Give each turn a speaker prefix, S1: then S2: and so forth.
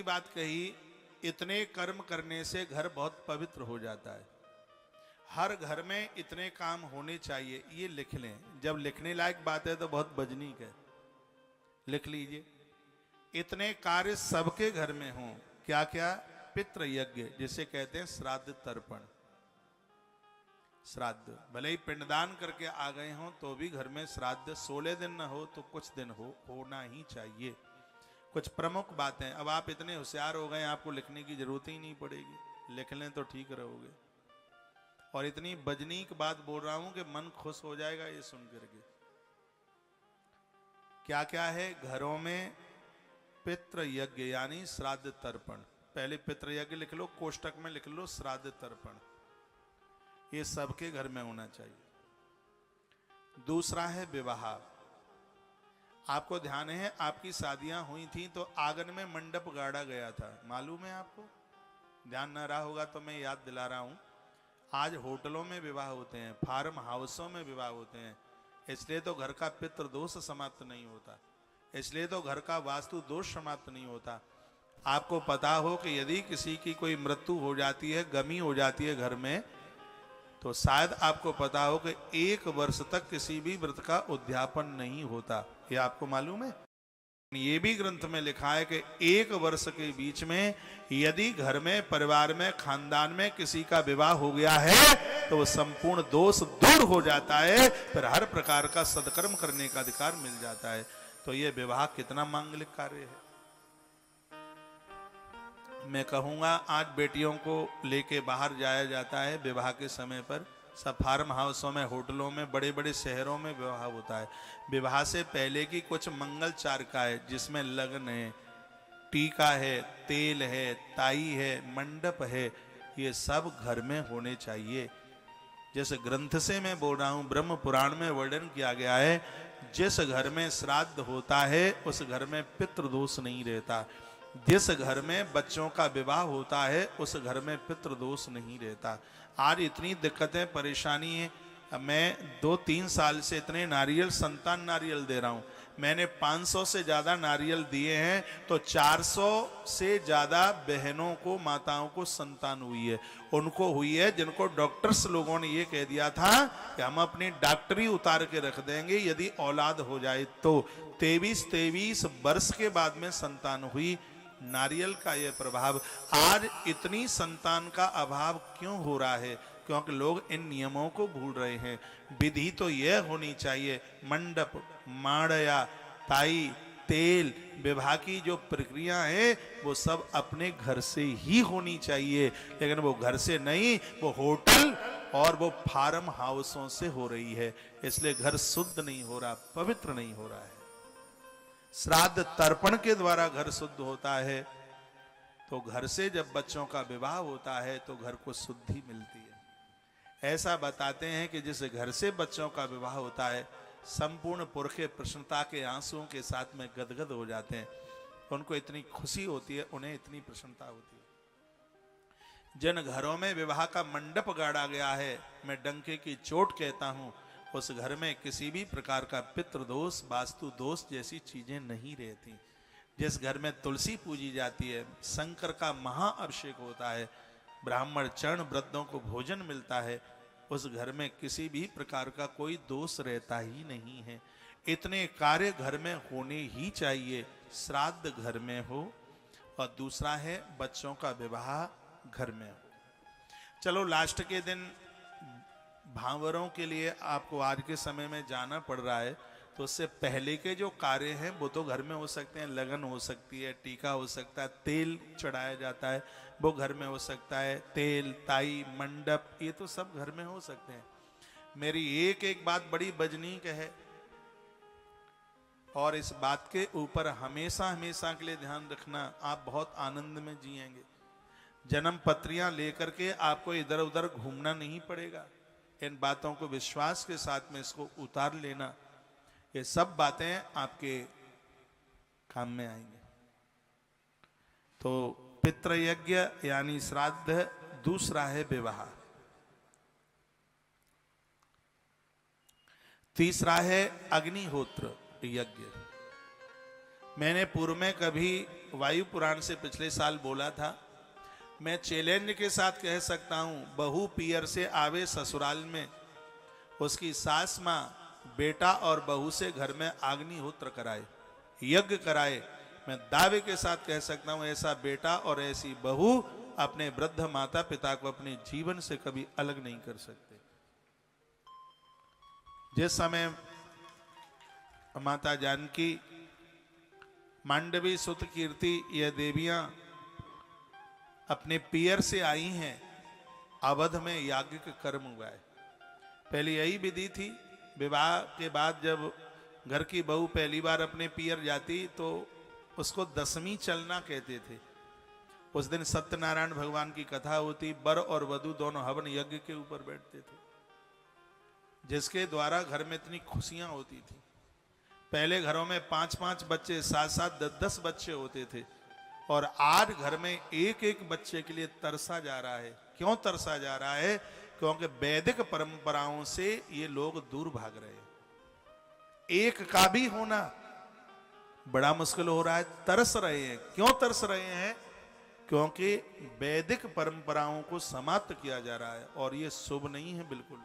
S1: अच्छी बात कही, इतने कर्म करने से घर बहुत पवित्र हो जाता है। हर घर में इतने काम होने चाहिए, ये लिख लें। जब लिखने लायक बात है तो बहुत बजनीक है, लिख लीजिए। इतने कार्य सबके घर में हों। क्या क्या? पितृ यज्ञ, जिसे कहते हैं श्राद्ध तर्पण। श्राद्ध भले ही पिंडदान करके आ गए हों तो भी घर में श्राद्ध 16 दिन न हो तो कुछ दिन होना ही चाहिए। कुछ प्रमुख बातें। अब आप इतने होशियार हो गए, आपको लिखने की जरूरत ही नहीं पड़ेगी, लिख लें तो ठीक रहोगे। और इतनी बजनीक बात बोल रहा हूं कि मन खुश हो जाएगा ये सुन करके। क्या क्या है घरों में? पितृ यज्ञ यानी श्राद्ध तर्पण। पहले पितृ यज्ञ लिख लो, कोष्टक में लिख लो श्राद्ध तर्पण। ये सबके घर में होना चाहिए। दूसरा है विवाह। आपको ध्यान है, आपकी शादियां हुई थी तो आंगन में मंडप गाड़ा गया था, मालूम है आपको? ध्यान न रहा होगा तो मैं याद दिला रहा हूं। आज होटलों में विवाह होते हैं, फार्म हाउसों में विवाह होते हैं, इसलिए तो घर का पितृ दोष समाप्त नहीं होता, इसलिए तो घर का वास्तु दोष समाप्त नहीं होता। आपको पता हो कि यदि किसी की कोई मृत्यु हो जाती है, गमी हो जाती है घर में, तो शायद आपको पता हो कि 1 वर्ष तक किसी भी व्रत का उद्यापन नहीं होता। ये आपको मालूम है? ये भी ग्रंथ में लिखा है कि 1 वर्ष के बीच में यदि घर में, परिवार में, खानदान में किसी का विवाह हो गया है तो वो संपूर्ण दोष दूर हो जाता है, फिर हर प्रकार का सत्कर्म करने का अधिकार मिल जाता है। तो ये विवाह कितना मांगलिक कार्य है। मैं कहूंगा आज बेटियों को लेके बाहर जाया जाता है विवाह के समय पर। सब फार्म हाउसों में, होटलों में, बड़े बड़े शहरों में विवाह होता है। विवाह से पहले की कुछ मंगल चारिका है, जिसमें लग्न है, टीका है, तेल है, ताई है, मंडप है, ये सब घर में होने चाहिए। जैसे ग्रंथ से मैं बोल रहा हूं, ब्रह्म पुराण में वर्णन किया गया है, जिस घर में श्राद्ध होता है उस घर में पितृदोष नहीं रहता। जिस घर में बच्चों का विवाह होता है उस घर में पितृदोष नहीं रहता। आज इतनी दिक्कतें, परेशानी है। मैं 2-3 साल से इतने नारियल, संतान नारियल दे रहा हूं। मैंने 500 से ज्यादा नारियल दिए हैं, तो 400 से ज्यादा बहनों को, माताओं को संतान हुई है। उनको हुई है जिनको डॉक्टर्स लोगों ने ये कह दिया था कि हम अपनी डॉक्टरी उतार के रख देंगे यदि औलाद हो जाए तो। 23-23 वर्ष के बाद में संतान हुई। नारियल का यह प्रभाव। आज इतनी संतान का अभाव क्यों हो रहा है? क्योंकि लोग इन नियमों को भूल रहे हैं। विधि तो यह होनी चाहिए, मंडप, माड़या, ताई, तेल, विवाह की जो प्रक्रिया है वो सब अपने घर से ही होनी चाहिए। लेकिन वो घर से नहीं, वो होटल और वो फार्म हाउसों से हो रही है। इसलिए घर शुद्ध नहीं हो रहा, पवित्र नहीं हो रहा है। श्राद्ध तर्पण के द्वारा घर शुद्ध होता है। तो घर से जब बच्चों का विवाह होता है तो घर को शुद्धि मिलती है। ऐसा बताते हैं कि जिस घर से बच्चों का विवाह होता है, संपूर्ण पुरखे प्रसन्नता के आंसुओं के साथ में गदगद हो जाते हैं। उनको इतनी खुशी होती है, उन्हें इतनी प्रसन्नता होती है। जिन घरों में विवाह का मंडप गाड़ा गया है, मैं डंके की चोट कहता हूं, उस घर में किसी भी प्रकार का पितृदोष, वास्तु दोष जैसी चीजें नहीं रहती। जिस घर में तुलसी पूजी जाती है, शंकर का महाअभिषेक होता है, ब्राह्मण चरण वृद्धों को भोजन मिलता है, उस घर में किसी भी प्रकार का कोई दोष रहता ही नहीं है। इतने कार्य घर में होने ही चाहिए। श्राद्ध घर में हो, और दूसरा है बच्चों का विवाह घर में हो। चलो लास्ट के दिन भांवरों के लिए आपको आज के समय में जाना पड़ रहा है, तो उससे पहले के जो कार्य हैं वो तो घर में हो सकते हैं। लगन हो सकती है, टीका हो सकता है, तेल चढ़ाया जाता है वो घर में हो सकता है, तेल, ताई, मंडप, ये तो सब घर में हो सकते हैं। मेरी एक एक बात बड़ी बजनीक है और इस बात के ऊपर हमेशा हमेशा के लिए ध्यान रखना, आप बहुत आनंद में जिएंगे। जन्म पत्रियां लेकर के आपको इधर उधर घूमना नहीं पड़ेगा। इन बातों को विश्वास के साथ में इसको उतार लेना, ये सब बातें आपके काम में आएंगे। तो पितृयज्ञ यानी श्राद्ध, दूसरा है विवाह, तीसरा है अग्निहोत्र यज्ञ। मैंने पूर्व में कभी वायु पुराण से पिछले साल बोला था, मैं चैलेंज के साथ कह सकता हूं, बहू पियर से आवे ससुराल में, उसकी सास मां बेटा और बहू से घर में अग्निहोत्र कराए, यज्ञ कराए। मैं दावे के साथ कह सकता हूं, ऐसा बेटा और ऐसी बहू अपने वृद्ध माता पिता को अपने जीवन से कभी अलग नहीं कर सकते। जिस समय माता जानकी, मांडवी, सुत कीर्ति, यह देवियां अपने पियर से आई हैं, अवध में याज्ञिक कर्म हुआ है। पहले यही विधि थी, विवाह के बाद जब घर की बहू पहली बार अपने पियर जाती तो उसको दसवीं चलना कहते थे। उस दिन सत्यनारायण भगवान की कथा होती, वर और वधू दोनों हवन यज्ञ के ऊपर बैठते थे, जिसके द्वारा घर में इतनी खुशियां होती थी। पहले घरों में 5-5 बच्चे, 7-7, 10-10 बच्चे होते थे, और आज घर में एक एक बच्चे के लिए तरसा जा रहा है। क्यों तरसा जा रहा है? क्योंकि वैदिक परंपराओं से ये लोग दूर भाग रहे हैं। एक का भी होना बड़ा मुश्किल हो रहा है, तरस रहे हैं। क्यों तरस रहे हैं? क्योंकि वैदिक परंपराओं को समाप्त किया जा रहा है, और ये शुभ नहीं है बिल्कुल।